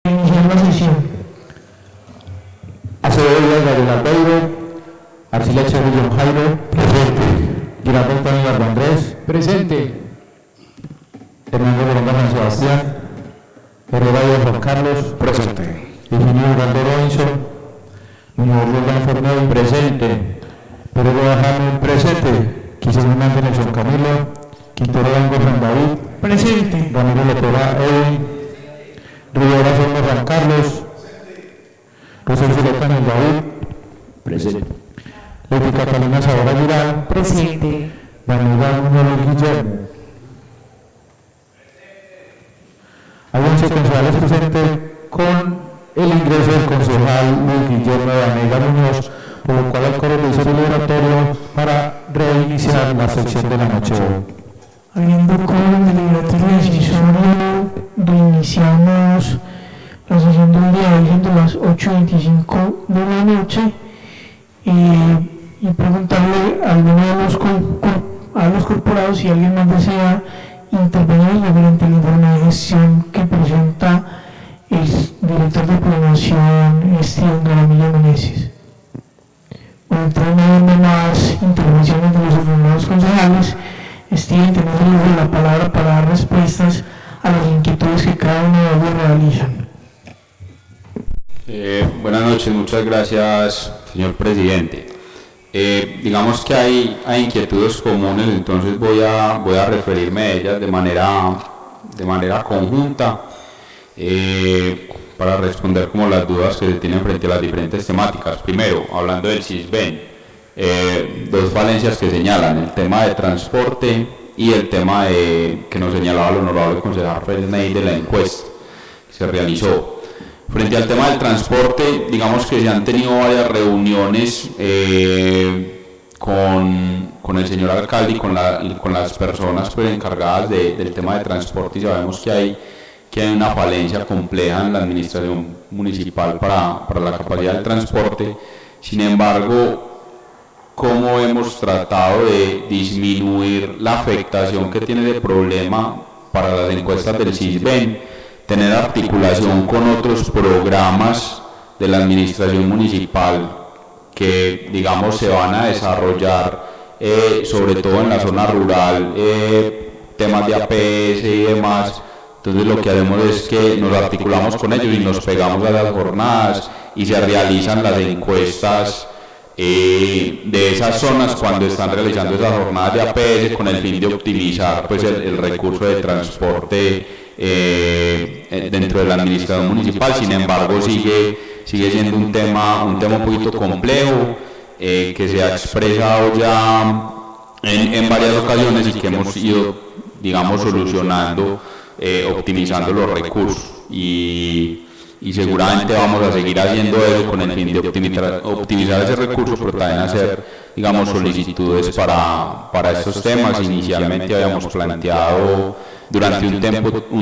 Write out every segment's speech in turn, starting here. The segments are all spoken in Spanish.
Iniciar la sesión. Acevedo Gabriel Albeiro, Arcila Echeverría Jairo, presente. Girardot Daniel Andrés, Presente. Hernando Berenga Juan Sebastián, Herrera Juan Carlos, Presente. Virginio Galdero Enzo, Muñoz Roldán Fernández, presente. Pereira Jaime, presente. Quisés Hernández Nelson Camilo, Quintero Dango Juan David, Presente. Ramiro Lepera Edwin, Rivera Somos Juan Carlos, José Zuleta David, Presente. Leti Catalina Sabora Girán, Presente. Daniel Muñoz Guillermo. Hay 11 concejales presentes con el ingreso del concejal Luis Guillermo Danega Muñoz, por lo cual el coro le hizo el liberatorio para reiniciar la sección de la noche de hoy. Habiendo quórum del deliberatorio decisorio, reiniciamos la sesión del día de hoy siendo las 8:25 de la noche y preguntarle a alguno de los corporados si alguien más desea intervenir referente a la informe de gestión que presenta el director de programación Steven Garamilla Meneses. Bueno, entonces no hay más intervenciones de los afirmados concejales. Steven, tenemos la palabra para dar respuestas a las inquietudes que cada uno de ellos realizan. Buenas noches, muchas gracias, señor presidente. Digamos que hay inquietudes comunes, entonces voy a referirme a ellas de manera conjunta para responder como las dudas que se tienen frente a las diferentes temáticas. Primero, hablando del CISBEN, dos falencias que señalan, el tema de transporte y el tema que nos señalaba el honorable concejal Ferney de la encuesta que se realizó. Frente al tema del transporte, digamos que se han tenido varias reuniones con el señor alcalde y con las personas pues, encargadas del tema de transporte, y sabemos que hay una falencia compleja en la administración municipal para la capacidad del transporte. Sin embargo, cómo hemos tratado de disminuir la afectación que tiene el problema para las encuestas del CISBEN, tener articulación con otros programas de la administración municipal que, digamos, se van a desarrollar, sobre todo en la zona rural, temas de APS y demás. Entonces lo que hacemos es que nos articulamos con ellos y nos pegamos a las jornadas y se realizan las encuestas de esas zonas cuando están realizando esas jornadas de APS con el fin de optimizar pues, el recurso de transporte dentro de la administración municipal. Sin embargo, sigue siendo un tema un poquito complejo que se ha expresado ya en varias ocasiones y que hemos ido, digamos, solucionando, optimizando los recursos y seguramente vamos a seguir haciendo eso con el fin de optimizar ese recurso, pero también hacer, digamos, solicitudes para estos temas. Inicialmente habíamos planteado durante un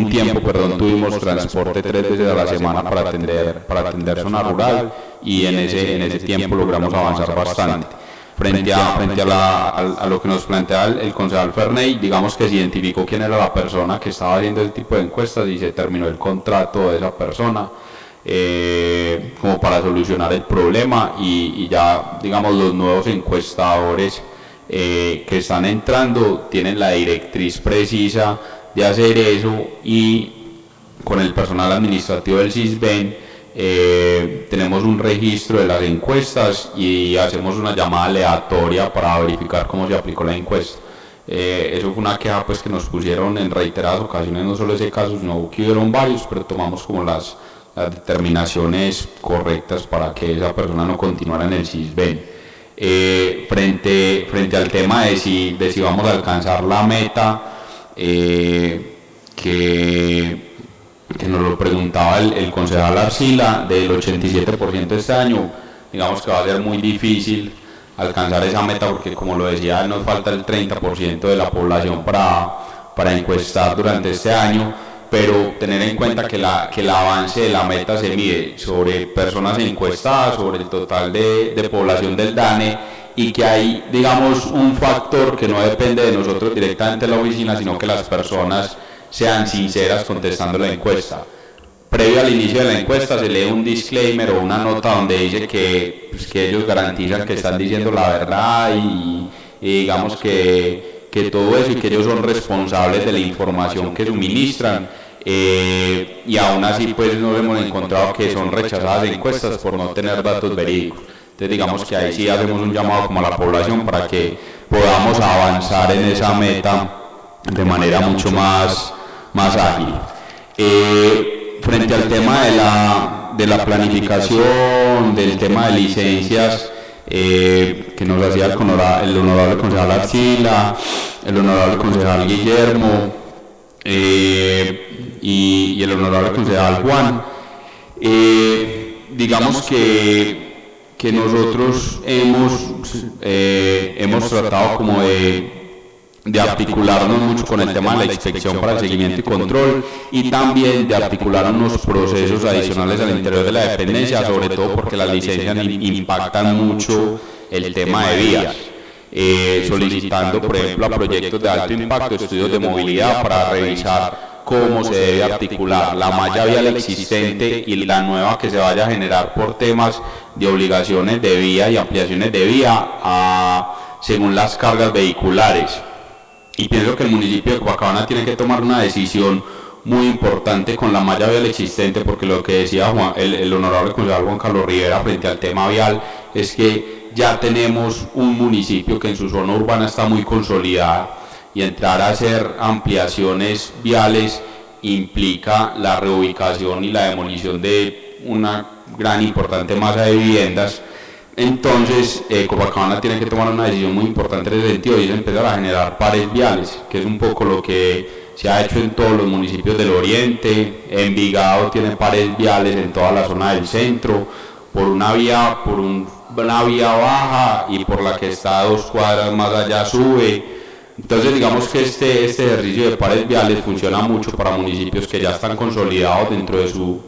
tiempo, tuvimos transporte 3 veces a la semana para atender zona rural, y en ese tiempo logramos avanzar bastante. Frente a lo que nos plantea el concejal Ferney, digamos que se identificó quién era la persona que estaba haciendo ese tipo de encuestas y se terminó el contrato de esa persona como para solucionar el problema, y ya, digamos, los nuevos encuestadores que están entrando tienen la directriz precisa de hacer eso, y con el personal administrativo del CISBEN tenemos un registro de las encuestas y hacemos una llamada aleatoria para verificar cómo se aplicó la encuesta. Eso fue una queja pues, que nos pusieron en reiteradas ocasiones, no solo ese caso, sino que hubieron varios, pero tomamos como las determinaciones correctas para que esa persona no continuara en el CISBEN. Frente al tema de si vamos a alcanzar la meta, que nos lo preguntaba el concejal Arcila, del 87% este año, digamos que va a ser muy difícil alcanzar esa meta porque, como lo decía, nos falta el 30% de la población para encuestar durante este año, pero tener en cuenta que el avance de la meta se mide sobre personas encuestadas, sobre el total de población del DANE, y que hay, digamos, un factor que no depende de nosotros directamente en la oficina, sino que las personas sean sinceras contestando la encuesta. previo al inicio de la encuesta se lee un disclaimer o una nota donde dice que, pues, que ellos garantizan que están diciendo la verdad y digamos que todo eso y que ellos son responsables de la información que suministran. Y aún así pues nos hemos encontrado que son rechazadas encuestas por no tener datos verídicos. Entonces digamos que ahí sí hacemos un llamado como a la población para que podamos avanzar en esa meta de manera mucho más ágil. Frente al tema de la planificación, del tema de licencias, que nos hacía el honorable concejal Arcila, el honorable concejal Guillermo y el honorable concejal Juan, digamos que nosotros hemos tratado como de articularnos mucho con el tema de la inspección para el seguimiento y control y también de articular unos procesos adicionales al interior de la dependencia, sobre todo porque las licencias impactan mucho el tema de vías, solicitando por ejemplo a proyectos de alto impacto estudios de movilidad para revisar cómo se debe articular la malla vial existente y la nueva que se vaya a generar por temas de obligaciones de vía y ampliaciones de vía según las cargas vehiculares. Y pienso que el municipio de Copacabana tiene que tomar una decisión muy importante con la malla vial existente, porque lo que decía el honorable concejal Juan Carlos Rivera frente al tema vial es que ya tenemos un municipio que en su zona urbana está muy consolidada y entrar a hacer ampliaciones viales implica la reubicación y la demolición de una gran importante masa de viviendas. Entonces, Copacabana tiene que tomar una decisión muy importante en ese sentido y es empezar a generar pares viales, que es un poco lo que se ha hecho en todos los municipios del oriente. Envigado tiene pares viales en toda la zona del centro, por una vía baja y por la que está a 2 cuadras más allá sube. Entonces digamos que este ejercicio de pares viales funciona mucho para municipios que ya están consolidados dentro de su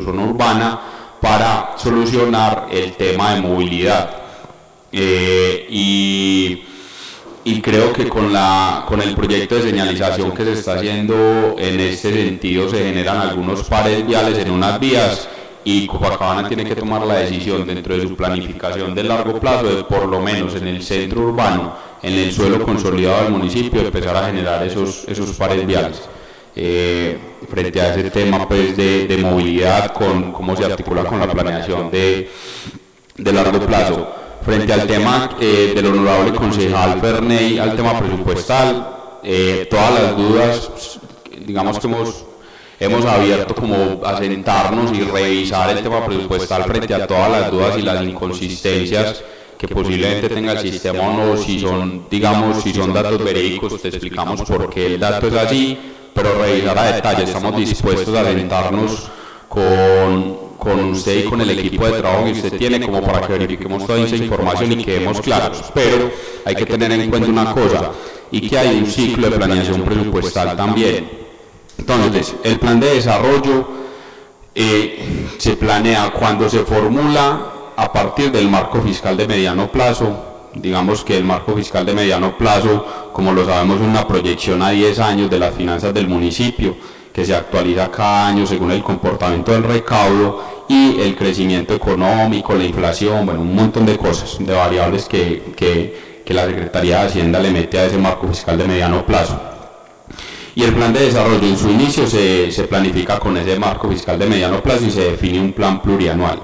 zona urbana, para solucionar el tema de movilidad. Y creo que con el proyecto de señalización que se está haciendo en este sentido se generan algunos pares viales en unas vías y Copacabana tiene que tomar la decisión dentro de su planificación de largo plazo de por lo menos en el centro urbano, en el suelo consolidado del municipio, empezar a generar esos pares viales. Frente a ese tema pues de movilidad, con cómo se articula con la planeación de largo plazo. Frente al tema del honorable concejal Ferney, al tema presupuestal, todas las dudas, digamos que hemos abierto como a sentarnos y revisar el tema presupuestal frente a todas las dudas y las inconsistencias que posiblemente tenga el sistema o no. Si son datos verídicos, te explicamos por qué el dato es así, pero revisar a detalle. Estamos dispuestos a sentarnos con usted y con el equipo de trabajo que usted tiene como para que verifiquemos toda esa información y quedemos claros. Pero hay que tener en cuenta una cosa, y que hay un ciclo de planeación presupuestal también. Entonces, el plan de desarrollo se planea cuando se formula a partir del marco fiscal de mediano plazo. Digamos que el marco fiscal de mediano plazo, como lo sabemos, es una proyección a 10 años de las finanzas del municipio, que se actualiza cada año según el comportamiento del recaudo y el crecimiento económico, la inflación, bueno, un montón de cosas, de variables que la Secretaría de Hacienda le mete a ese marco fiscal de mediano plazo. Y el plan de desarrollo en su inicio se planifica con ese marco fiscal de mediano plazo y se define un plan plurianual.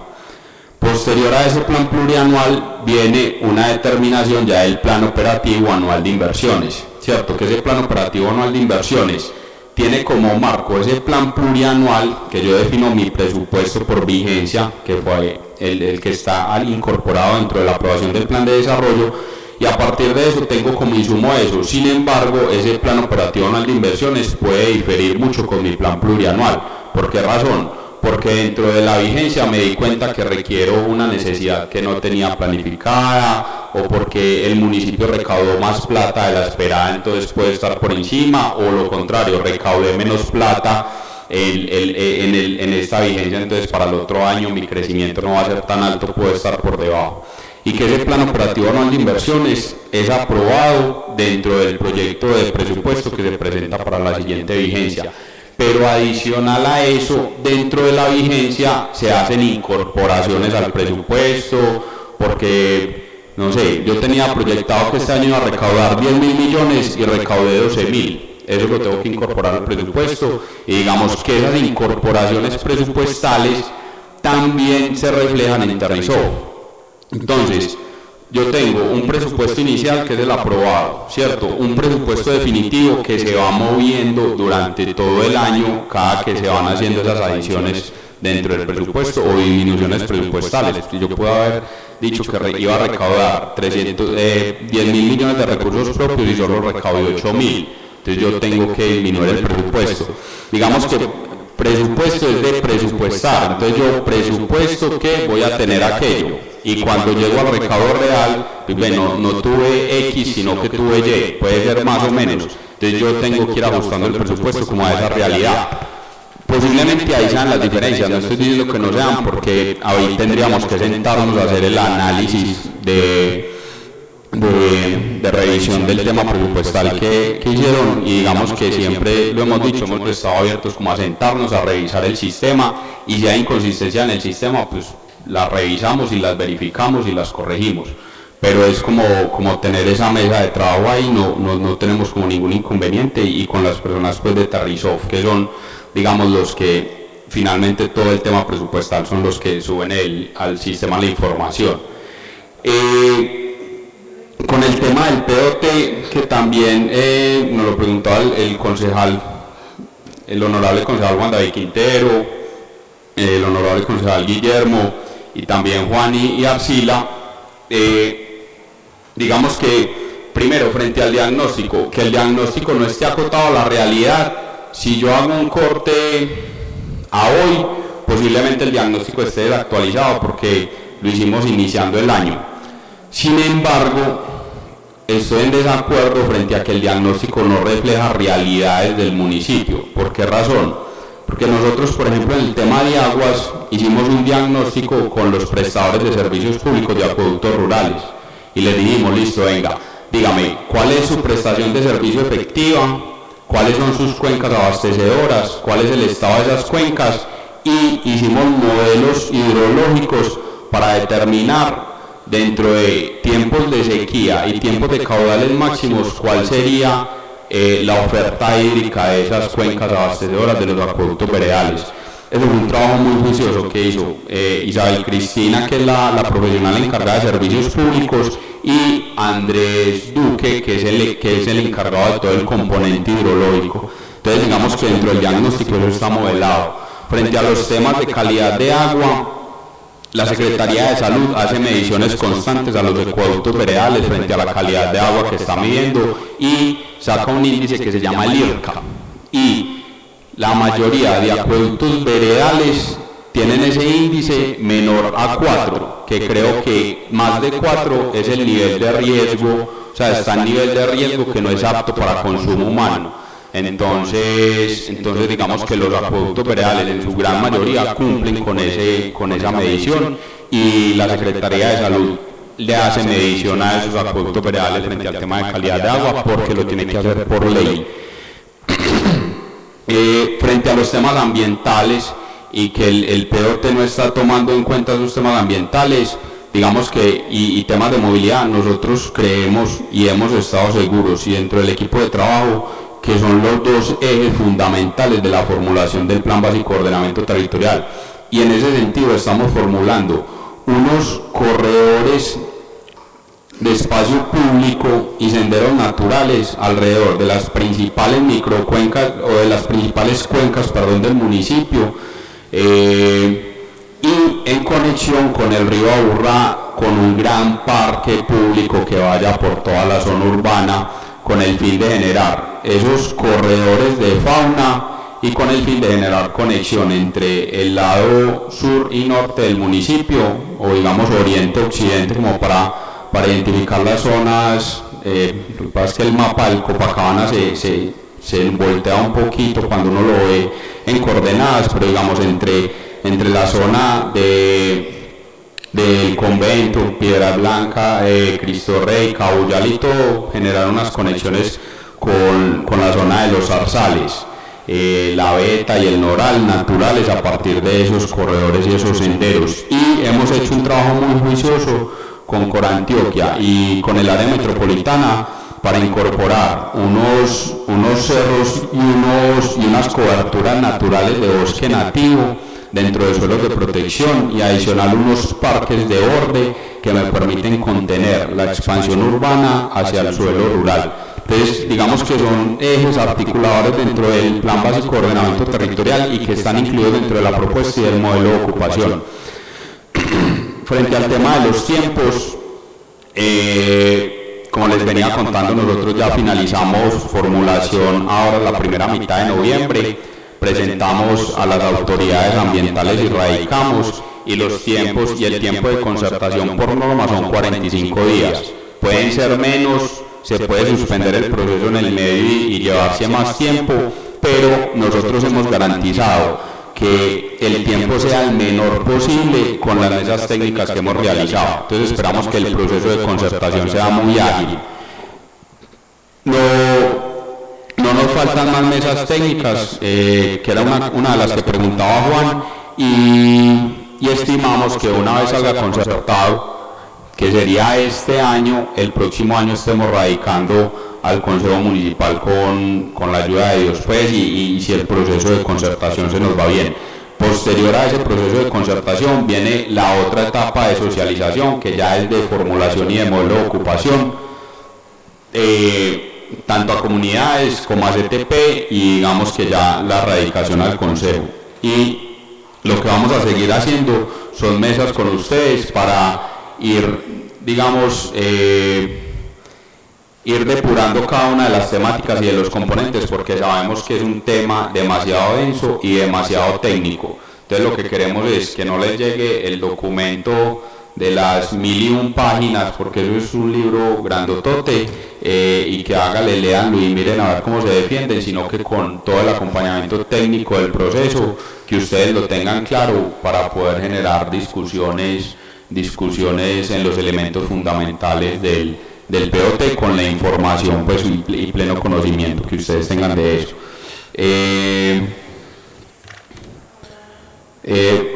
Posterior a ese plan plurianual viene una determinación ya del plan operativo anual de inversiones, ¿cierto? Que ese plan operativo anual de inversiones tiene como marco ese plan plurianual, que yo defino mi presupuesto por vigencia, que fue el que está incorporado dentro de la aprobación del plan de desarrollo, y a partir de eso tengo como insumo eso. Sin embargo, ese plan operativo anual de inversiones puede diferir mucho con mi plan plurianual. ¿Por qué razón? Porque dentro de la vigencia me di cuenta que requiero una necesidad que no tenía planificada, o porque el municipio recaudó más plata de la esperada, entonces puede estar por encima, o lo contrario, recaudé menos plata en esta vigencia, entonces para el otro año mi crecimiento no va a ser tan alto, puede estar por debajo. Y que ese plan operativo anual de inversiones es aprobado dentro del proyecto de presupuesto que se presenta para la siguiente vigencia. pero adicional a eso, dentro de la vigencia se hacen incorporaciones al presupuesto, porque, no sé, yo tenía proyectado que este año iba a recaudar 10.000 millones y recaudé 12.000. Eso lo tengo que incorporar al presupuesto, y digamos que esas incorporaciones presupuestales también se reflejan en Terrisoft. Entonces, yo tengo un presupuesto inicial que es el aprobado, ¿cierto? Un presupuesto definitivo que se va moviendo durante todo el año, cada que se van haciendo esas adiciones dentro del presupuesto o disminuciones presupuestales. Yo puedo haber dicho que iba a recaudar 10.000 millones de recursos propios y solo recaudé 8.000. Entonces yo tengo que disminuir el presupuesto. Digamos que presupuesto es de presupuestar, entonces yo presupuesto que voy a tener aquello, y cuando llego al recaudo real, pues bueno, no tuve X sino que tuve Y, puede ser más o menos, entonces yo tengo que ir ajustando el presupuesto como a esa realidad. Posiblemente ahí sean las diferencias, no estoy diciendo que no sean, porque ahí tendríamos que sentarnos a hacer el análisis de revisión del tema presupuestal que hicieron, y digamos que siempre lo hemos dicho, hemos estado abiertos como a sentarnos a revisar el sistema, y si hay inconsistencia en el sistema, pues las revisamos y las verificamos y las corregimos, pero es como tener esa mesa de trabajo ahí, no tenemos como ningún inconveniente, y con las personas pues de Terrisoft, que son, digamos, los que finalmente todo el tema presupuestal son los que suben al sistema la información. Con el tema del POT, que también nos lo preguntaba el honorable concejal Juan David Quintero, el honorable concejal Guillermo, y también Juan y Arcila, digamos que primero, frente al diagnóstico, que el diagnóstico no esté acotado a la realidad. Si yo hago un corte a hoy, posiblemente el diagnóstico esté desactualizado porque lo hicimos iniciando el año. Sin embargo, estoy en desacuerdo frente a que el diagnóstico no refleja realidades del municipio. ¿Por qué razón? Porque nosotros, por ejemplo, en el tema de aguas, hicimos un diagnóstico con los prestadores de servicios públicos de acueductos rurales y les dijimos, listo, venga, dígame, ¿cuál es su prestación de servicio efectiva? ¿Cuáles son sus cuencas abastecedoras? ¿Cuál es el estado de esas cuencas? Y hicimos modelos hidrológicos para determinar, dentro de tiempos de sequía y tiempos de caudales máximos, cuál sería la oferta hídrica de esas cuencas abastecedoras de los acueductos veredales. Eso fue un trabajo muy juicioso que hizo Isabel Cristina, que es la profesional encargada de servicios públicos, y Andrés Duque, que es el encargado de todo el componente hidrológico. Entonces, digamos que dentro del diagnóstico eso está modelado. Frente a los temas de calidad de agua, la Secretaría de Salud hace mediciones constantes a los acueductos veredales frente a la calidad de agua que está midiendo y saca un índice que se llama el IRCA. Y la mayoría de acueductos veredales tienen ese índice menor a 4, que creo que más de 4 es el nivel de riesgo, o sea, está en nivel de riesgo que no es apto para consumo humano. Entonces digamos que los acueductos veredales en su gran mayoría cumplen con esa medición, y la Secretaría de Salud le hace medición a esos acueductos veredales frente al tema de calidad de agua, porque lo tiene que hacer por ley. Frente a los temas ambientales, y que el POT no está tomando en cuenta esos temas ambientales, digamos que, y temas de movilidad, nosotros creemos y hemos estado seguros, y dentro del equipo de trabajo, que son los dos ejes fundamentales de la formulación del Plan Básico de Ordenamiento Territorial. Y en ese sentido estamos formulando unos corredores de espacio público y senderos naturales alrededor de las principales microcuencas, o de las principales cuencas, del municipio, y en conexión con el río Aburrá, con un gran parque público que vaya por toda la zona urbana, con el fin de generar esos corredores de fauna y con el fin de generar conexión entre el lado sur y norte del municipio, o digamos oriente-occidente, como para identificar las zonas. Lo que pasa es que el mapa del Copacabana se voltea un poquito cuando uno lo ve en coordenadas, pero digamos entre la zona del Convento, Piedra Blanca, Cristo Rey, Cabuyal y todo, generar unas conexiones con la zona de los Zarzales. la Beta y el Noral naturales a partir de esos corredores y esos senderos. Y hemos hecho un trabajo muy juicioso con Corantioquia y con el área metropolitana para incorporar unos cerros y unas coberturas naturales de bosque nativo dentro de suelos de protección y adicional unos parques de borde que me permiten contener la expansión urbana hacia el suelo rural. Entonces, digamos que son ejes articuladores dentro del Plan Básico de Ordenamiento Territorial y que están incluidos dentro de la propuesta y del modelo de ocupación. Frente al tema de los tiempos, como les venía contando, nosotros ya finalizamos formulación ahora la primera mitad de noviembre, presentamos a las autoridades ambientales y radicamos, y los tiempos y el tiempo de concertación por norma son 45 días. Pueden ser menos, se puede suspender el proceso en el medio y llevarse más tiempo, pero nosotros hemos garantizado que el tiempo sea el menor posible con las mesas técnicas que hemos realizado. Entonces esperamos que el proceso de concertación sea muy ágil. No nos faltan más mesas técnicas, que era una de las que preguntaba Juan, y estimamos que una vez salga concertado, que sería este año, el próximo año estemos radicando al Consejo Municipal con la ayuda de Dios, pues, y si el proceso de concertación se nos va bien. Posterior a ese proceso de concertación viene la otra etapa de socialización, que ya es de formulación y de modelo de ocupación, tanto a comunidades como a CTP, y digamos que ya la radicación al Consejo. Y lo que vamos a seguir haciendo son mesas con ustedes para ir, digamos, ir depurando cada una de las temáticas y de los componentes, porque sabemos que es un tema demasiado denso y demasiado técnico. Entonces lo que queremos es que no les llegue el documento de las 1001 páginas, porque eso es un libro grandotote, y que háganle, leanlo y miren a ver cómo se defienden, sino que con todo el acompañamiento técnico del proceso, que ustedes lo tengan claro para poder generar discusiones en los elementos fundamentales del POT con la información, pues, y pleno conocimiento que ustedes tengan de eso.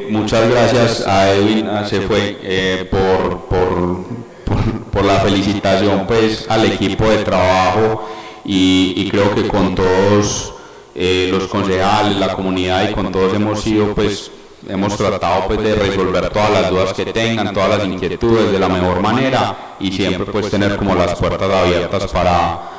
Muchas gracias a Edwin, por la felicitación, pues, al equipo de trabajo, y creo que con todos los concejales, la comunidad y con todos hemos tratado, pues, de resolver todas las dudas que tengan, todas las inquietudes de la mejor manera, y siempre, pues, tener como las puertas abiertas para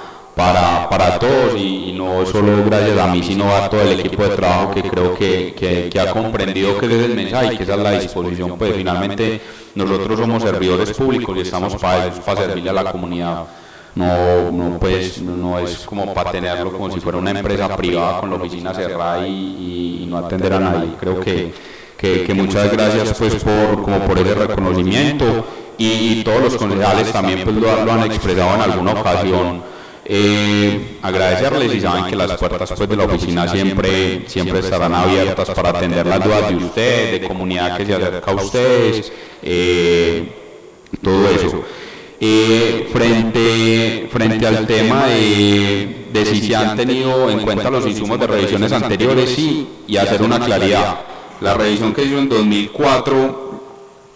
todos, y no solo gracias a mí, sino a todo el equipo de trabajo que creo que ha comprendido que ese es el mensaje y que esa es la disposición. Pues finalmente nosotros somos servidores públicos y estamos para servirle a la comunidad. No es como para tenerlo como si fuera una empresa privada con la oficina cerrada y no atender a nadie. Creo que muchas gracias, pues, por ese reconocimiento, y todos los concejales también, pues, lo han expresado en alguna ocasión. Agradecerles, y saben que las puertas, pues, de la oficina siempre estarán abiertas para atender las dudas de ustedes, de comunidad que se acerca a ustedes, todo eso. Frente al tema de si se han tenido en cuenta los insumos de revisiones anteriores, sí, y hacer una claridad. La revisión que hizo en 2004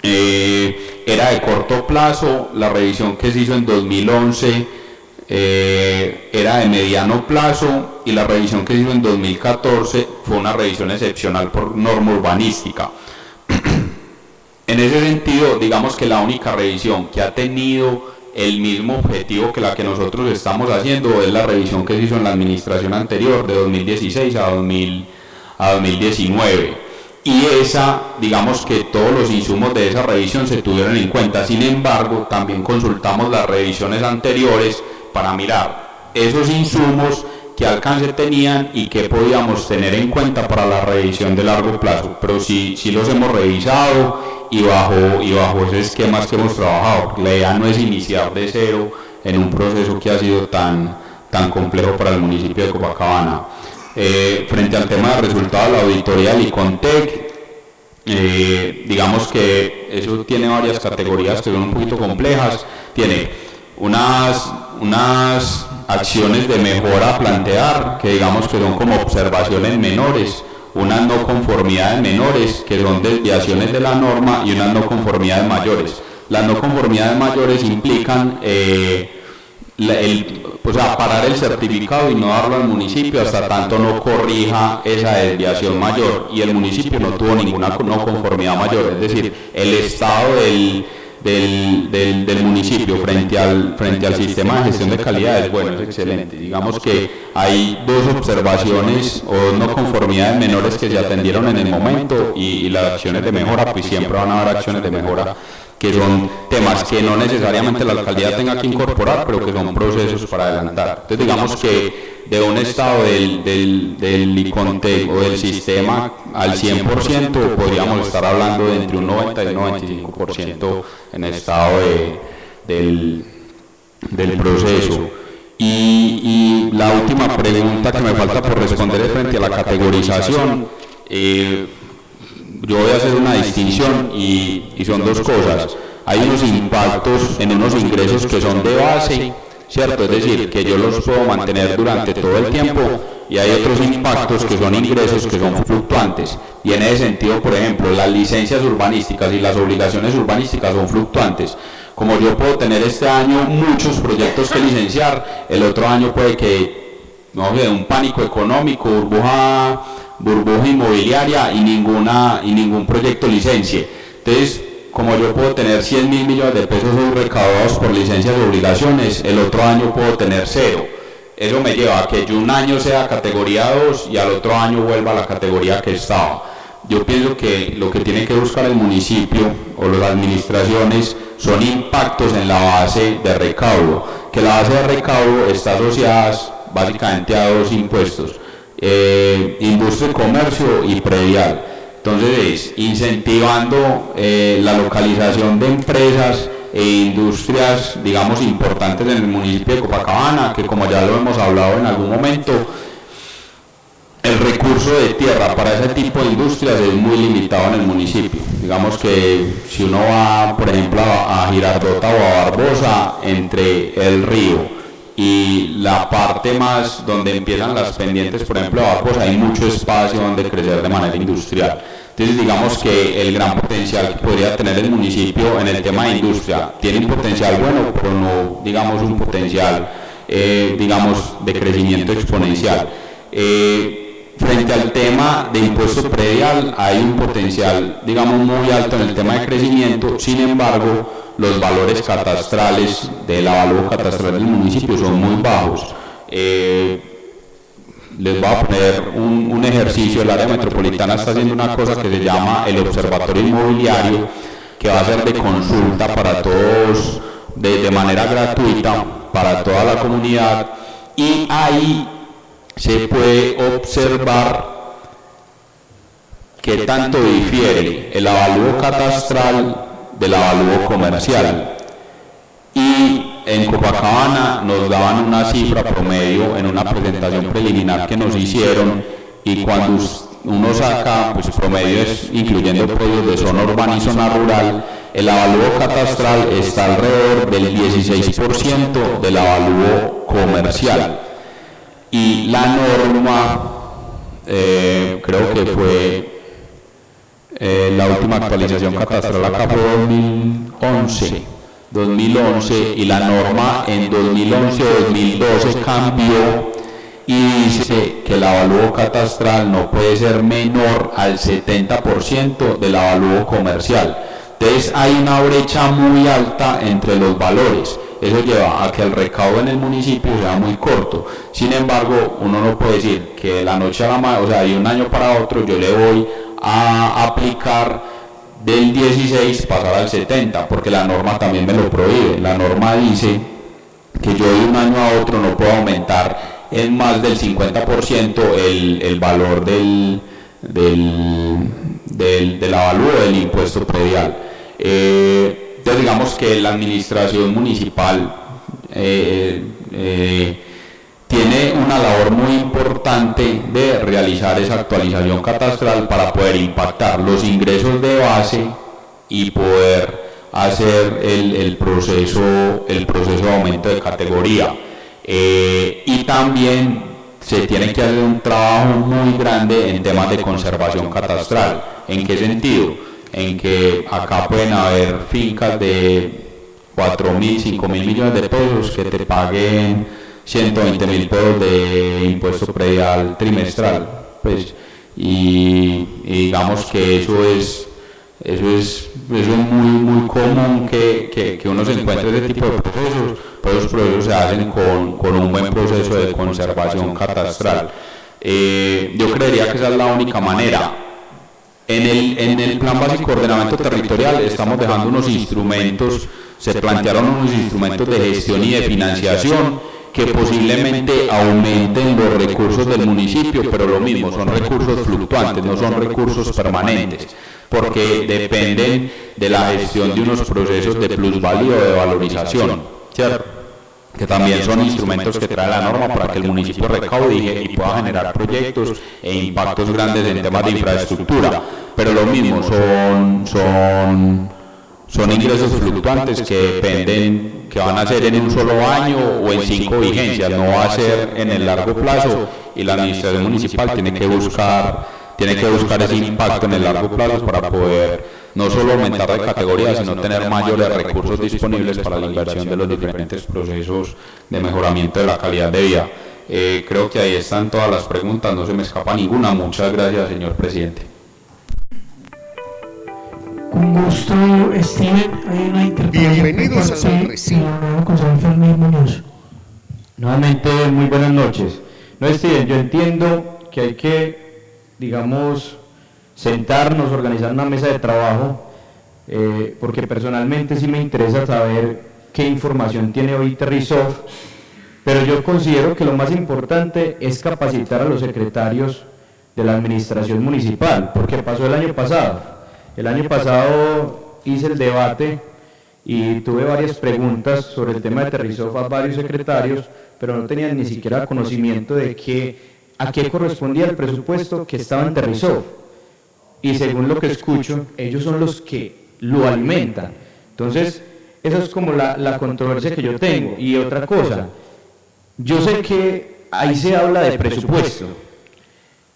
era de corto plazo, la revisión que se hizo en 2011 era de mediano plazo, y la revisión que se hizo en 2014 fue una revisión excepcional por norma urbanística. En ese sentido, digamos que la única revisión que ha tenido el mismo objetivo que la que nosotros estamos haciendo es la revisión que se hizo en la administración anterior, de 2016 a 2019. Y esa, digamos que todos los insumos de esa revisión se tuvieron en cuenta. Sin embargo, también consultamos las revisiones anteriores para mirar esos insumos, qué alcance tenían y qué podíamos tener en cuenta para la revisión de largo plazo. Pero sí los hemos revisado, y bajo ese esquema que hemos trabajado. La idea no es iniciar de cero en un proceso que ha sido tan complejo para el municipio de Copacabana. Frente al tema del resultado de la auditoría del ICONTEC, digamos que eso tiene varias categorías que son un poquito complejas. Tiene unas acciones de mejora a plantear, que digamos que son como observaciones menores, unas no conformidades menores, que son desviaciones de la norma, y unas no conformidades mayores. Las no conformidades mayores implican parar el certificado y no darlo al municipio hasta tanto no corrija esa desviación mayor, y el municipio no tuvo ninguna no conformidad mayor, es decir, el estado del municipio frente al sistema de gestión de calidad es bueno, es excelente. Digamos que hay dos observaciones o no conformidades menores que se atendieron en el momento, y las acciones de mejora, pues siempre van a haber acciones de mejora, que son temas que no necesariamente la alcaldía tenga que incorporar, pero que son procesos para adelantar. Entonces digamos que de un estado del ICONTEC o del sistema al 100%, podríamos estar hablando de entre un 90 y un 95% en estado del proceso. Y la última pregunta que me falta por responder es frente a la categorización. Yo voy a hacer una distinción y son dos cosas. Hay unos impactos en unos ingresos que son de base, ¿cierto? Es decir, que yo los puedo mantener durante todo el tiempo, y hay otros impactos que son ingresos que son fluctuantes. Y en ese sentido, por ejemplo, las licencias urbanísticas y las obligaciones urbanísticas son fluctuantes. Como yo puedo tener este año muchos proyectos que licenciar, el otro año puede que, no sé, un pánico económico, burbuja inmobiliaria y ningún proyecto licencie. Entonces, como yo puedo tener 100.000 millones de pesos recaudados por licencias y obligaciones, el otro año puedo tener cero. Eso me lleva a que yo un año sea categoría 2 y al otro año vuelva a la categoría que estaba. Yo pienso que lo que tiene que buscar el municipio o las administraciones son impactos en la base de recaudo, que la base de recaudo está asociada básicamente a dos impuestos: industria y comercio y predial. Entonces es incentivando la localización de empresas e industrias, digamos, importantes en el municipio de Copacabana, que como ya lo hemos hablado en algún momento, el recurso de tierra para ese tipo de industrias es muy limitado en el municipio. Digamos que si uno va, por ejemplo, a Girardota o a Barbosa, entre el río y la parte más donde empiezan las pendientes, por ejemplo, a Barbosa, hay mucho espacio donde crecer de manera industrial. Entonces digamos que el gran potencial que podría tener el municipio en el tema de industria tiene un potencial bueno, pero no, digamos, un potencial, digamos, de crecimiento exponencial. Frente al tema de impuesto predial hay un potencial, digamos, muy alto en el tema de crecimiento. Sin embargo, los valores catastrales del avalúo catastral del municipio son muy bajos. Les voy a poner un ejercicio. El área metropolitana está haciendo una cosa que se llama el Observatorio Inmobiliario, que va a ser de consulta para todos, de manera gratuita, para toda la comunidad, y ahí se puede observar qué tanto difiere el avalúo catastral del avalúo comercial. Y en Copacabana nos daban una cifra promedio en una presentación preliminar que nos hicieron, y cuando uno saca, pues promedio es incluyendo predios de zona urbana y zona rural, el avalúo catastral está alrededor del 16% del avalúo comercial. Y la norma, creo que fue la última actualización catastral acá fue 2011, y la norma en 2011-2012 cambió y dice que el avalúo catastral no puede ser menor al 70% del avalúo comercial. Entonces hay una brecha muy alta entre los valores. Eso lleva a que el recaudo en el municipio sea muy corto. Sin embargo, uno no puede decir que de la noche a la mañana, o sea, de un año para otro, yo le voy a aplicar del 16 pasar al 70, porque la norma también me lo prohíbe. La norma dice que yo de un año a otro no puedo aumentar en más del 50% el valor del avalúo del impuesto predial. Entonces digamos que la administración municipal tiene una labor muy importante de realizar esa actualización catastral para poder impactar los ingresos de base y poder hacer el proceso de aumento de categoría. Y también se tiene que hacer un trabajo muy grande en temas de conservación catastral. ¿En qué sentido? En que acá pueden haber fincas de 4.000, 5.000 millones de pesos que te paguen 120.000 pesos de impuesto predial trimestral, pues, y digamos que eso es muy común que uno se encuentre ese tipo de procesos, pero los procesos se hacen con un buen proceso de conservación catastral. Yo creería que esa es la única manera. En el plan básico de ordenamiento territorial estamos dejando unos instrumentos, se plantearon unos instrumentos de gestión y de financiación que posiblemente aumenten los recursos del municipio, pero lo mismo, son recursos fluctuantes, no son recursos permanentes, porque dependen de la gestión de unos procesos de plusvalía o de valorización, ¿cierto? Que también son instrumentos que trae la norma para que el municipio recaude y pueda generar proyectos e impactos grandes en temas de infraestructura, pero lo mismo, son ingresos fluctuantes que dependen, que van a ser en un solo año o en 5 vigencias, no va a ser en el largo plazo, y la administración municipal tiene que buscar ese impacto en el largo plazo para poder no solo aumentar de categoría, sino tener mayores recursos disponibles para la inversión de los diferentes procesos de mejoramiento de la calidad de vida. Creo que ahí están todas las preguntas, no se me escapa ninguna. Muchas gracias, señor presidente. Con gusto, Steven. Hay una interpelación. Bienvenidos a San Recinto. Nuevamente, muy buenas noches. No, Steven, yo entiendo que hay que, digamos, sentarnos, organizar una mesa de trabajo, porque personalmente sí me interesa saber qué información tiene hoy Terrisoft, pero yo considero que lo más importante es capacitar a los secretarios de la administración municipal, porque pasó el año pasado. El año pasado hice el debate y tuve varias preguntas sobre el tema de Terrisoft a varios secretarios, pero no tenían ni siquiera conocimiento de a qué correspondía el presupuesto que estaba en Terrisoft. Y según lo que escucho, ellos son los que lo alimentan. Entonces, esa es como la controversia que yo tengo. Y otra cosa, yo sé que ahí se habla de presupuesto,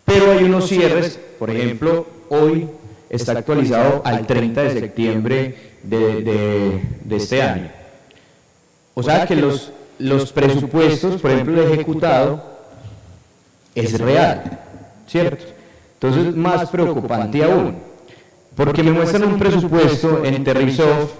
pero hay unos cierres, por ejemplo, hoy está actualizado al 30 de septiembre de este año. O sea que los presupuestos, por ejemplo, el ejecutado, es real, ¿cierto? Entonces, más preocupante aún, porque me muestran un presupuesto en Terrisoft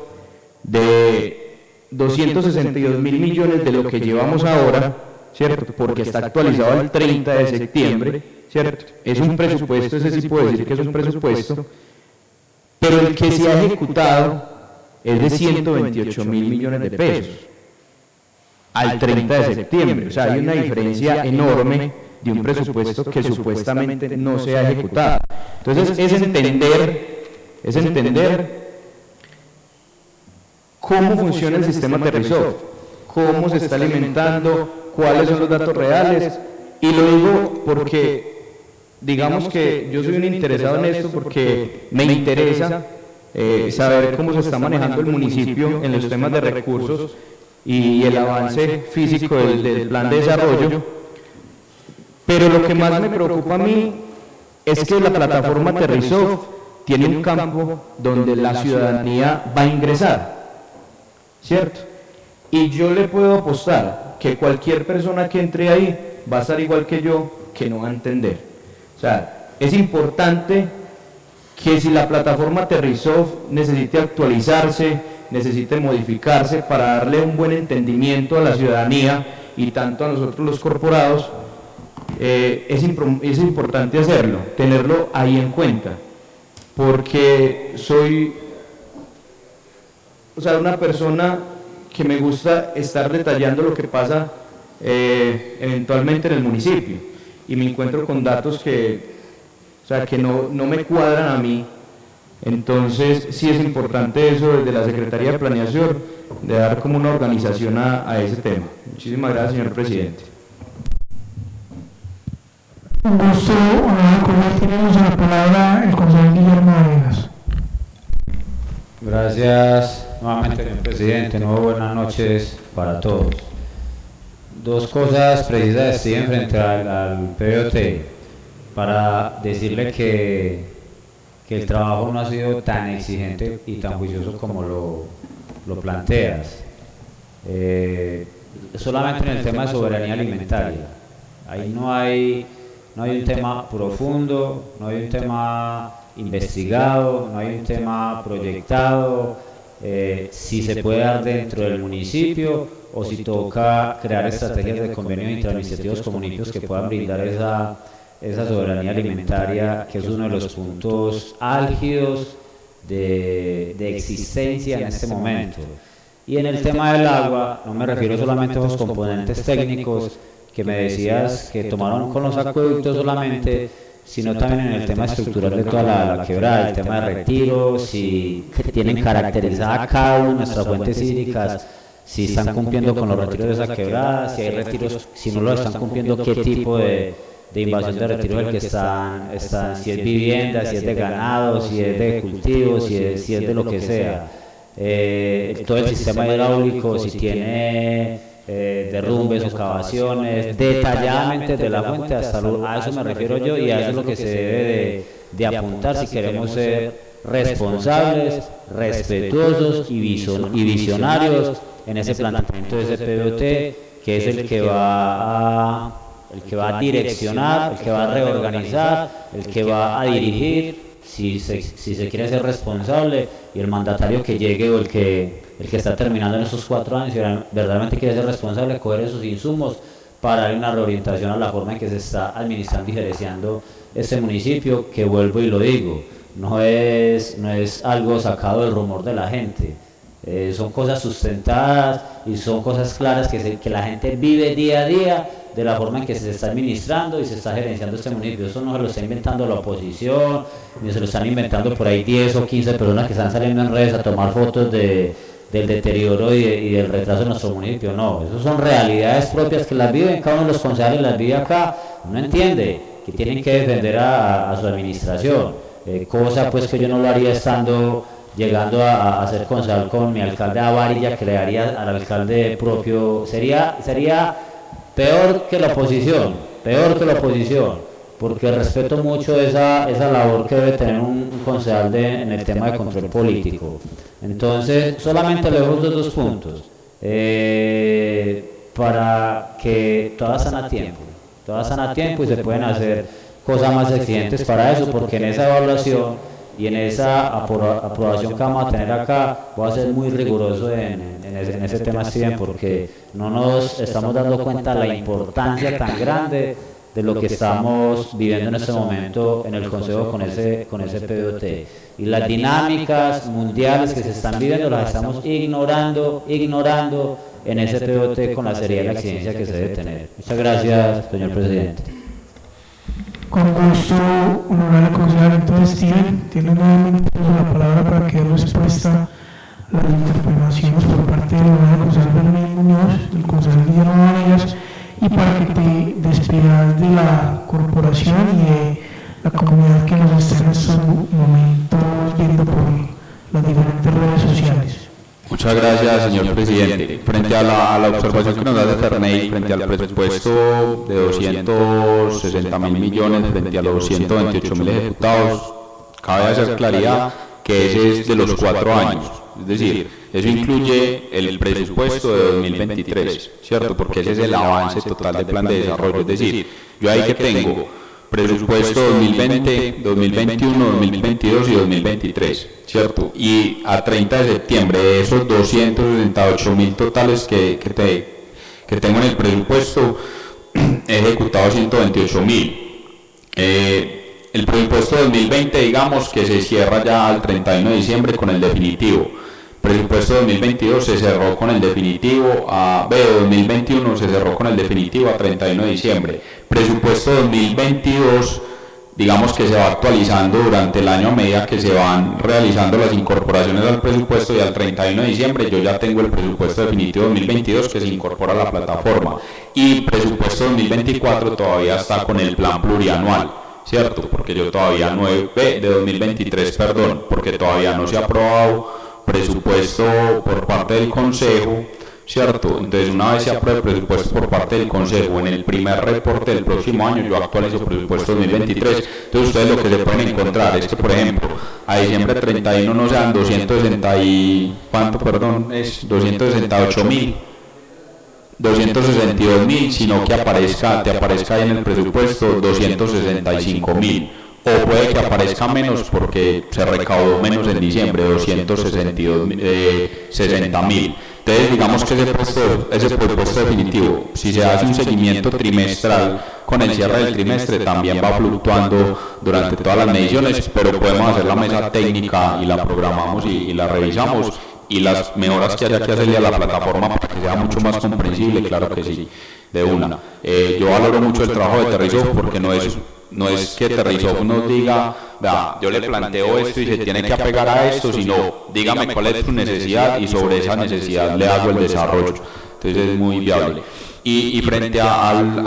de 262.000 millones de lo que llevamos ahora, ¿cierto? Porque está actualizado al 30 de septiembre, ¿cierto? Es un presupuesto, ese sí puedo decir que es un presupuesto, pero el que se ha ejecutado es de 128.000 millones de pesos al 30 de septiembre, o sea, hay una diferencia enorme de un presupuesto que supuestamente no se ha ejecutado. Entonces, es entender cómo funciona el sistema Terrisoft, cómo se está alimentando, cuáles son los datos reales, y lo digo porque, digamos que yo soy un interesado en esto porque me interesa saber cómo se está manejando el municipio en los temas de recursos y el avance físico del plan de desarrollo. Pero lo que más me preocupa a mí es que la plataforma Terrisoft tiene un campo donde la ciudadanía va a ingresar, ¿cierto? Y yo le puedo apostar que cualquier persona que entre ahí va a estar igual que yo, que no va a entender. O sea, es importante que si la plataforma Terrisoft necesite actualizarse, necesite modificarse para darle un buen entendimiento a la ciudadanía y tanto a nosotros los corporados, es importante hacerlo, tenerlo ahí en cuenta, porque soy, una persona que me gusta estar detallando lo que pasa eventualmente en el municipio, y me encuentro con datos que no me cuadran a mí. Entonces sí es importante eso desde la Secretaría de Planeación, de dar como una organización a ese tema. Muchísimas gracias, señor presidente. Un gusto, honorable. Tenemos la palabra el concejal Guillermo Vanegas. Gracias nuevamente, señor presidente. Buenas noches para todos. dos cosas precisas, Steven, frente al PBOT, para decirle que el trabajo no ha sido tan exigente y tan juicioso como lo planteas. Solamente en el tema de soberanía alimentaria, ahí no hay un tema profundo, no hay un tema investigado, no hay un tema proyectado, si se puede dar dentro del municipio o si toca crear estrategias de convenio interiniciativos con municipios que puedan brindar esa soberanía alimentaria, que es uno de los puntos álgidos de existencia en este momento. Y en el tema del agua, no me refiero solamente a los componentes técnicos que me decías que tomaron con los acueductos solamente, sino también en el tema estructural de toda la quebrada, el tema de retiros, si tienen caracterizada cada una de nuestras fuentes hídricas, si están cumpliendo con los retiros de esa quebrada, si hay retiros, si no lo están cumpliendo, qué tipo de invasión de retiros el que están, si es vivienda, si es de ganado, si es de cultivo, si es de lo que sea. Todo el sistema hidráulico, si tiene derrumbes, excavaciones, detalladamente de la fuente hasta a eso me refiero yo, y a eso es lo que se debe de apuntar si queremos ser responsables, respetuosos y visionarios en ese planteamiento de ese PBOT, que es el que va a direccionar, el que va a reorganizar, el que va a dirigir, si se quiere ser responsable, y el mandatario que llegue o el que está terminando en estos 4 años y verdaderamente quiere ser responsable, coger esos insumos para darle una reorientación a la forma en que se está administrando y gerenciando este municipio, que vuelvo y lo digo, no es algo sacado del rumor de la gente, son cosas sustentadas y son cosas claras que la gente vive día a día, de la forma en que se está administrando y se está gerenciando este municipio. Eso no se lo está inventando la oposición, ni se lo están inventando por ahí 10 o 15 personas que están saliendo en redes a tomar fotos del deterioro y del retraso de nuestro municipio. No, eso son realidades propias que las viven, cada uno de los concejales las vive acá. Uno entiende que tienen que defender a su administración, cosa pues que yo no lo haría llegando a ser concejal con mi alcalde Avarilla, que le daría al alcalde propio, sería peor que la oposición, porque respeto mucho esa labor que debe tener un concejal en el tema de control político. Entonces, solamente le dejo esos 2 puntos, para que todas están a tiempo y se pueden hacer cosas más exigentes para eso, porque en esa evaluación y en esa aprobación que vamos a tener acá, voy a ser muy riguroso en ese tema, Steven, porque no nos estamos dando cuenta de la importancia tan grande de lo que estamos viviendo en este momento en el Consejo con ese PBOT. Y las dinámicas mundiales que se están viviendo las estamos ignorando en ese PBOT con la seriedad y la exigencia que se debe tener. Muchas gracias, señor presidente. Con gusto, honorable concejal. Entonces, Steven, tiene nuevamente la palabra para que dé respuesta a las interpelaciones por parte del honorable concejal Benjamín Muñoz, del concejal Guillermo Vanegas, y para que te despidas de la corporación y de la comunidad que nos está en estos momentos viendo por las diferentes redes sociales. Muchas gracias, señor presidente. Frente a la observación que nos hace Ferney, frente al presupuesto de 260.000 millones, frente a los 128.000 ejecutados, cabe hacer claridad que ese es de los 4 años. Es decir, eso incluye el presupuesto de 2023, ¿cierto? Porque ese es el avance total del plan de desarrollo. Es decir, yo ahí que tengo presupuesto 2020, 2021, 2022 y 2023, ¿cierto? Y a 30 de septiembre de esos 268.000 totales que tengo en el presupuesto, he ejecutado 128.000. El presupuesto 2020, digamos que se cierra ya al 31 de diciembre con el definitivo. Presupuesto 2022 se cerró con el definitivo 2021 se cerró con el definitivo a 31 de diciembre. Presupuesto 2022, digamos que se va actualizando durante el año a medida que se van realizando las incorporaciones al presupuesto, y al 31 de diciembre yo ya tengo el presupuesto definitivo 2022 que se incorpora a la plataforma, y presupuesto 2024 todavía está con el plan plurianual, ¿cierto? Porque yo todavía no he, de 2023, perdón, porque todavía no se ha aprobado presupuesto por parte del Consejo ¿cierto? Entonces, una vez se apruebe el presupuesto por parte del Consejo, en el primer reporte del próximo año, yo actualizo el presupuesto 2023. Entonces, ustedes lo que se pueden encontrar es que, por ejemplo, a diciembre 31 no sean 260 y... ¿cuánto, perdón? Es 262.000, sino que te aparezca ahí en el presupuesto 265.000. O puede que aparezca menos porque se recaudó menos en diciembre, 260.000. Entonces, digamos que ese presupuesto definitivo, si se hace un seguimiento trimestral con el cierre del trimestre, también va fluctuando durante todas las mediciones, pero podemos hacer la mesa técnica y la programamos y la revisamos, y las mejoras que haya que hacerle a la plataforma para que sea mucho más comprensible, claro que sí, de una. Yo valoro mucho el trabajo de Terrisoft porque no es que Terrisoft nos diga, vea, yo le planteo esto y se tiene que apegar a esto, sino dígame cuál es su necesidad y sobre esa necesidad le hago el desarrollo. Entonces es muy viable. Y frente al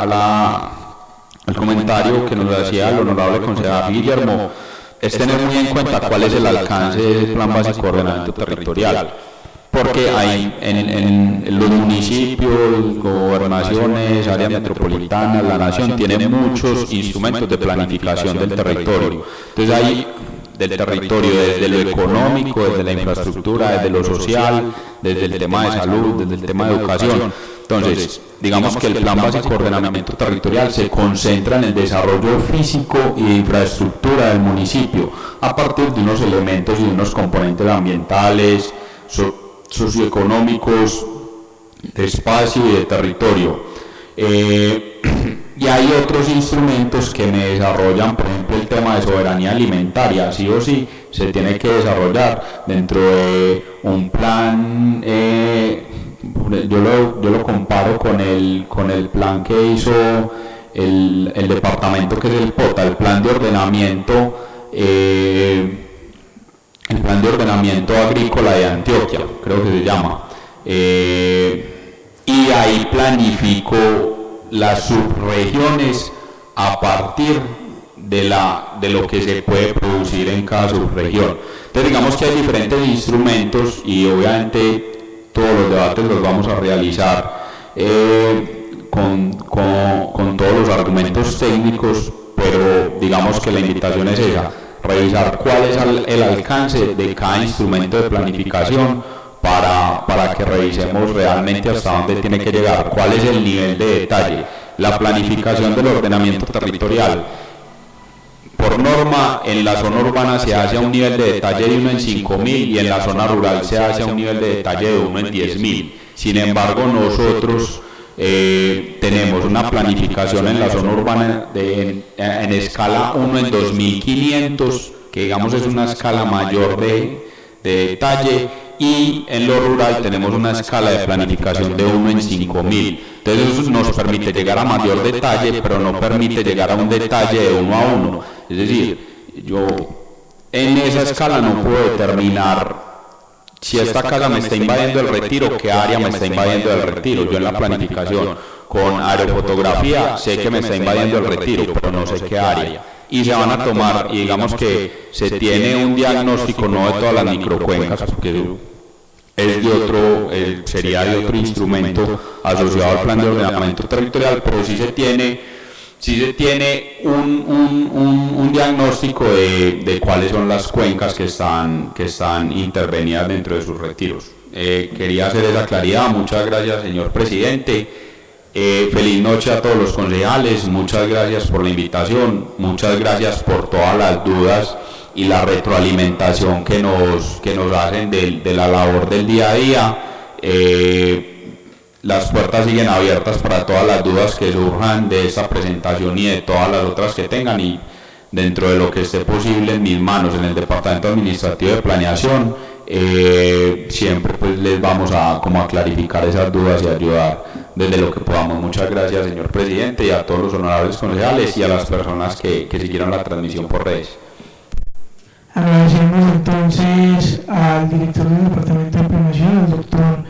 comentario que nos hacía el honorable concejal Guillermo, es tener muy en cuenta cuál es el alcance del Plan Básico de Ordenamiento Territorial, porque hay en los municipios, gobernaciones, áreas metropolitanas, la nación tiene muchos instrumentos de planificación del territorio. Entonces hay del territorio desde lo económico, desde la infraestructura, desde lo social, desde el tema de salud, desde el tema de educación. Entonces, digamos que el Plan Básico de Ordenamiento Territorial se concentra en el desarrollo físico y de infraestructura del municipio a partir de unos elementos y de unos componentes ambientales, socioeconómicos, de espacio y de territorio. Y hay otros instrumentos que me desarrollan, por ejemplo, el tema de soberanía alimentaria, sí o sí se tiene que desarrollar dentro de un plan. Yo lo comparo con el plan que hizo el departamento, que es el POTA, el plan de ordenamiento agrícola de Antioquia, creo que se llama, y ahí planifico las subregiones a partir de lo que se puede producir en cada subregión. Entonces, digamos que hay diferentes instrumentos y obviamente todos los debates los vamos a realizar con todos los argumentos técnicos, pero digamos que la invitación es esa: revisar cuál es el alcance de cada instrumento de planificación para que revisemos realmente hasta dónde tiene que llegar, cuál es el nivel de detalle. La planificación del ordenamiento territorial, por norma, en la zona urbana se hace a un nivel de detalle de 1 en 5.000 y en la zona rural se hace a un nivel de detalle de 1 en 10.000. Sin embargo, nosotros tenemos una planificación en la zona urbana en escala 1 en 2.500, que digamos es una escala mayor de detalle, y en lo rural tenemos una escala de planificación de 1 en 5.000. Entonces eso nos permite llegar a mayor detalle, pero no permite llegar a un detalle de 1 a 1. Es decir, yo en esa escala no puedo determinar si esta casa me está invadiendo el retiro, qué área me está invadiendo el retiro. Yo en la planificación con aerofotografía sé que me está invadiendo el retiro, pero no sé qué área. Y se van a tomar, y digamos que se tiene un diagnóstico no de todas las microcuencas, porque es de otro, sería de otro instrumento asociado al plan de ordenamiento territorial, pero sí se tiene un diagnóstico de cuáles son las cuencas que están intervenidas dentro de sus retiros. Quería hacer esa claridad. Muchas gracias, señor presidente. Feliz noche a todos los concejales, muchas gracias por la invitación, muchas gracias por todas las dudas y la retroalimentación que nos hacen de la labor del día a día. Las puertas siguen abiertas para todas las dudas que surjan de esta presentación y de todas las otras que tengan, y dentro de lo que esté posible en mis manos en el Departamento Administrativo de Planeación, siempre pues les vamos a clarificar esas dudas y ayudar desde lo que podamos. Muchas gracias, señor presidente, y a todos los honorables concejales y a las personas que siguieron la transmisión por redes. Agradecemos entonces al director del Departamento de Planeación, el doctor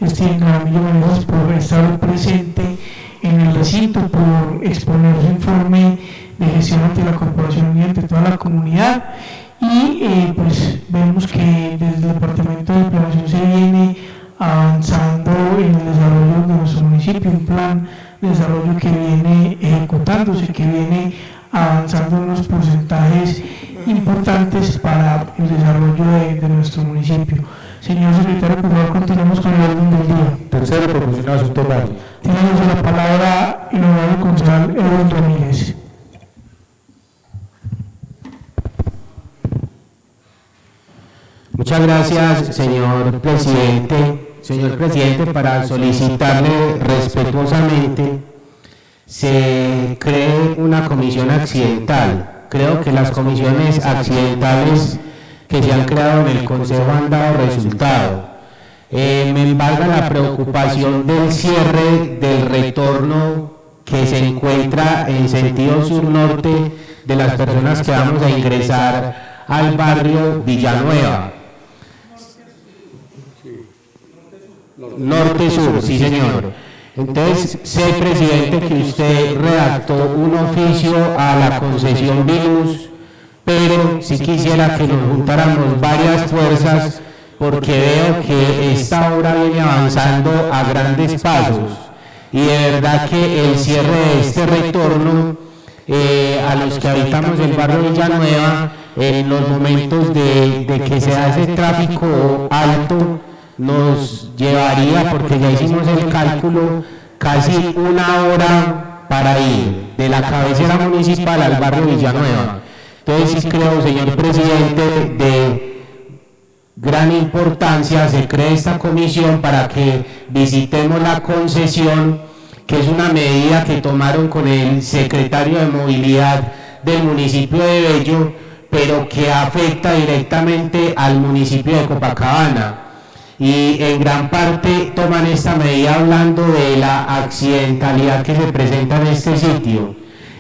Steven Jaramillo Manejos, por estar presente en el recinto, por exponer su informe de gestión ante la corporación y ante toda la comunidad. Y pues vemos que desde el Departamento de Planeación se viene avanzando en desarrollo de nuestro municipio, un plan de desarrollo que viene ejecutándose, que viene avanzando en unos porcentajes importantes para el desarrollo de nuestro municipio. Señor secretario, por favor, continuemos con el orden del día. Tercero, proposición asunto varios. Tiene la palabra el honorable concejal Edwin Ramírez. Muchas gracias, señor presidente. Señor presidente, para solicitarle respetuosamente se cree una comisión accidental. Creo que las comisiones accidentales que se han creado en el Consejo han dado resultado. Me embarga la preocupación del cierre del retorno que se encuentra en sentido sur-norte de las personas que vamos a ingresar al barrio Villanueva. Norte-sur, sí señor. Entonces, sé, presidente, que usted redactó un oficio a la concesión Vinus, pero sí quisiera que nos juntáramos varias fuerzas, porque veo que esta obra viene avanzando a grandes pasos, y de verdad que el cierre de este retorno a los que habitamos el barrio Villanueva, en los momentos de que se hace tráfico alto, nos llevaría, porque ya hicimos el cálculo, casi una hora para ir de la cabecera municipal al barrio Villanueva. Entonces sí creo, señor presidente, de gran importancia se cree esta comisión para que visitemos la concesión, que es una medida que tomaron con el secretario de Movilidad del municipio de Bello, pero que afecta directamente al municipio de Copacabana. Y en gran parte toman esta medida hablando de la accidentalidad que se presenta en este sitio,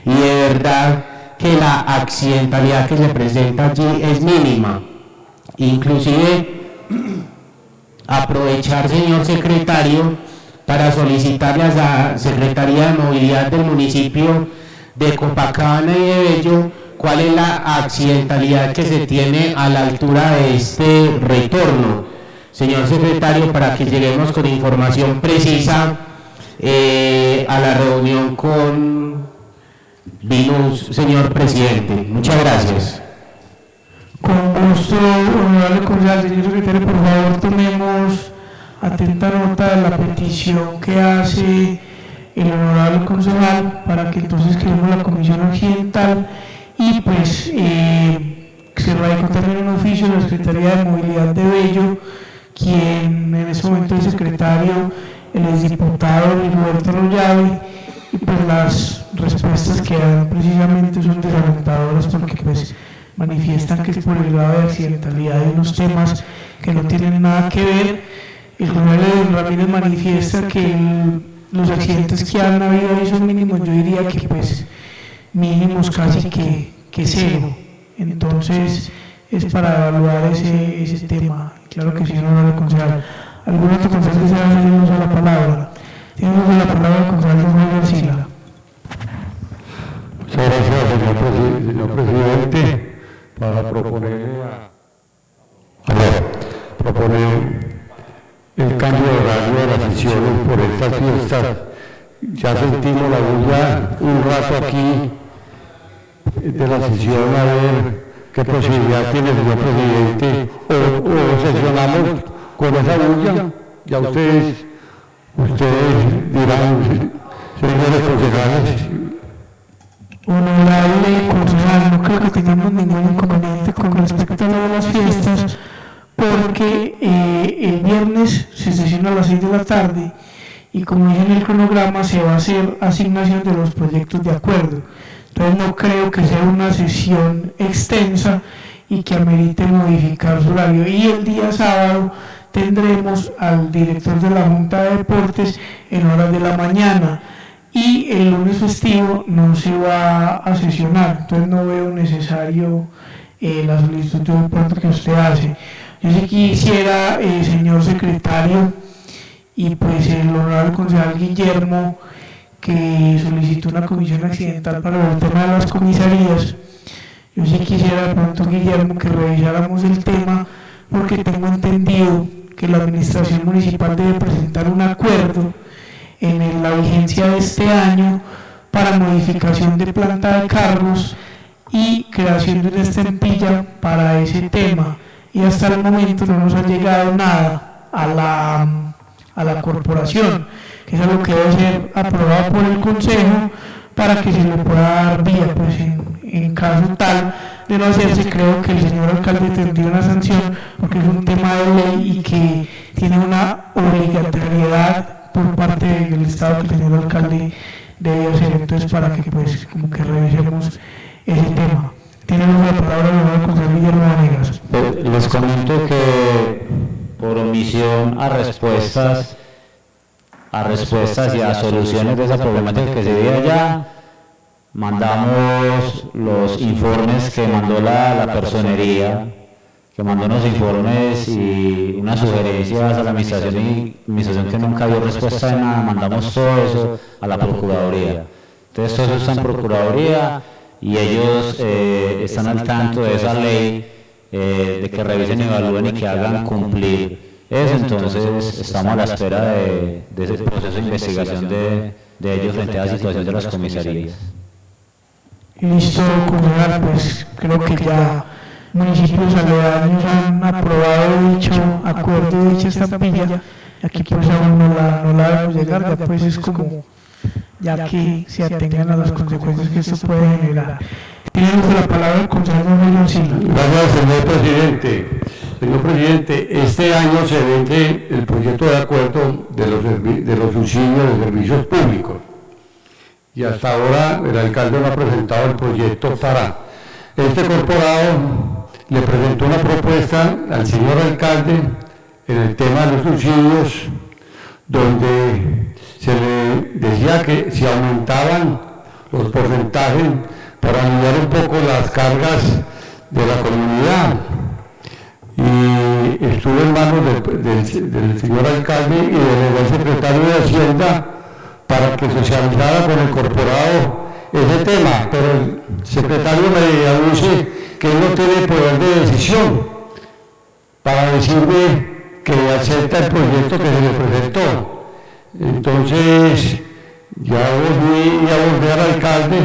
y de verdad que la accidentalidad que se presenta allí es mínima. Inclusive aprovechar, señor secretario, para solicitarle a la Secretaría de Movilidad del municipio de Copacabana y de Bello cuál es la accidentalidad que se tiene a la altura de este retorno, señor secretario, para que lleguemos con información precisa a la reunión con Vinus, señor presidente. Muchas gracias. Con gusto, honorable concejal. Señor secretario, por favor, tomemos atenta nota de la petición que hace el honorable concejal para que entonces creemos la comisión accidental y pues se radicó también un oficio de la Secretaría de Movilidad de Bello, quien en ese momento es secretario, el exdiputado Roberto Rollave, y pues las respuestas que dan precisamente son desalentadoras, porque pues manifiestan que es por el grado de accidentalidad de unos temas que no tienen nada que ver. El coronel Ramírez manifiesta que los accidentes que han habido ahí son mínimos, yo diría que pues mínimos casi que cero. Entonces es para evaluar ese tema. Claro que sí, honorable concejal. ¿Algún otro concejal que se haya tenido uso de la palabra? Tiene uso de la palabra el concejal Rafael García. Muchas gracias, señor presidente, para proponer el cambio de horario de las sesiones por estas fiestas. Ya sentimos la bulla un rato aquí de la sesión, a ver qué posibilidad tiene el señor presidente, o sesionamos con esa bulla. Ya ustedes dirán, señores concejales. Honorable concejal, no creo que tengamos ningún inconveniente con respecto a lo de las fiestas, porque el viernes se sesiona a las 6 de la tarde y, como dice en el cronograma, se va a hacer asignación de los proyectos de acuerdo. Entonces no creo que sea una sesión extensa y que amerite modificar su horario. Y el día sábado tendremos al director de la Junta de Deportes en horas de la mañana, y el lunes festivo no se va a sesionar. Entonces no veo necesario la solicitud de pronto que usted hace. Yo sí quisiera, señor secretario, y pues el honorable concejal Guillermo, que solicitó una comisión accidental para el tema de las comisarías, yo sí quisiera de pronto, Guillermo, que revisáramos el tema, porque tengo entendido que la administración municipal debe presentar un acuerdo en la vigencia de este año para modificación de planta de cargos y creación de una estampilla para ese tema, y hasta el momento no nos ha llegado nada a la corporación, que es algo que debe ser aprobado por el consejo para que se le pueda dar vía. Pues en caso tal de no hacerse, creo que el señor alcalde tendría una sanción, porque es un tema de ley y que tiene una obligatoriedad por parte del Estado que el señor alcalde debe hacer. Entonces, para que pues como que revisemos ese tema. Tenemos la palabra del señor concejal Guillermo Vanegas. Les comento que por omisión a respuestas y a soluciones de esa problemática que se ve allá, mandamos los informes que mandó la personería, que mandó unos informes y unas sugerencias a la administración que nunca dio respuesta de nada. Mandamos todo eso a la Procuraduría. Entonces todo eso está en Procuraduría y ellos están al tanto de esa ley, de que revisen, evalúen y que hagan cumplir eso. Entonces estamos a la espera de ese proceso de investigación de ellos frente a la situación de las comisarías. Listo, concejal, pues creo que ya municipios aledaños han aprobado dicho acuerdo, dicha estampilla. Aquí pues aún no la debemos llegar, ya pues es como ya que se atengan a las consecuencias que esto puede generar. Tenemos la palabra el concejal Mayor Silva. Gracias, señor presidente. Señor presidente, este año se vence el proyecto de acuerdo de los subsidios de servicios públicos. Y hasta ahora el alcalde no ha presentado el proyecto para este corporado. Le presentó una propuesta al señor alcalde en el tema de los subsidios, donde se le decía que si aumentaban los porcentajes para aliviar un poco las cargas de la comunidad. Y estuvo en manos del señor alcalde y del secretario de Hacienda para que socializara con el corporado ese tema, pero el secretario me aduce que él no tiene poder de decisión para decirme que acepta el proyecto que se le presentó. Entonces ya volví a volver al alcalde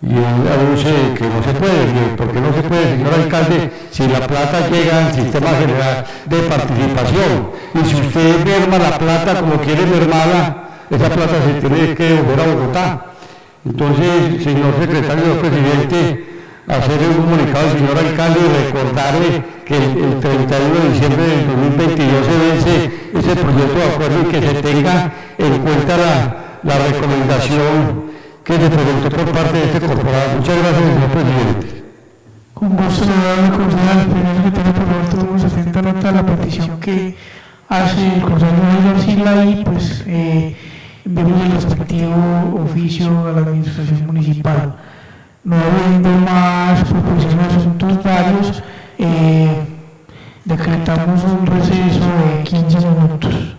y él aduce que no se puede. ¿Por qué no se puede, señor alcalde? Si la plata llega al sistema general de participación y si usted merma la plata como quiere mermarla, esa plata se tiene que devolver a Bogotá. Entonces, señor secretario, señor presidente, hacer un comunicado al señor alcalde y recordarle que el 31 de diciembre del 2022 se vence ese proyecto de acuerdo y que se tenga en cuenta la recomendación que se presentó por parte de este corporado. Muchas gracias, señor presidente. Con gusto, señor concejal. Primero que todo, por favor, tomamos atenta nota de la petición que hace el concejal Mayor Silva y pues vemos el respectivo oficio a la administración municipal. No habiendo más proposiciones de asuntos varios, decretamos un receso de 15 minutos.